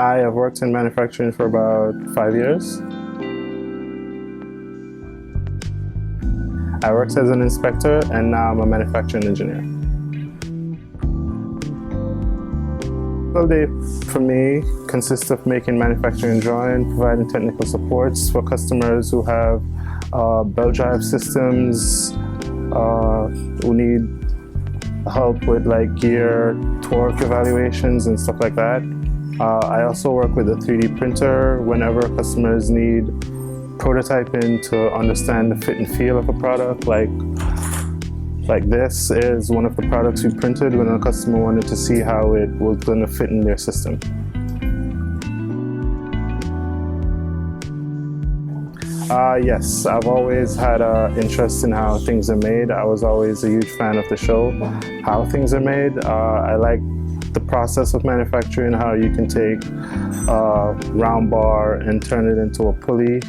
I have worked in manufacturing for about 5 years. I worked as an inspector and now I'm a manufacturing engineer. Well, day for me consists of making manufacturing drawing, providing technical supports for customers who have belt drive systems, who need help with like gear, torque evaluations and stuff like that. I also work with a 3D printer whenever customers need prototyping to understand the fit and feel of a product. Like this is one of the products we printed when a customer wanted to see how it was going to fit in their system. Yes, I've always had an interest in how things are made. I was always a huge fan of the show, How Things Are Made. I like the process of manufacturing, how you can take a round bar and turn it into a pulley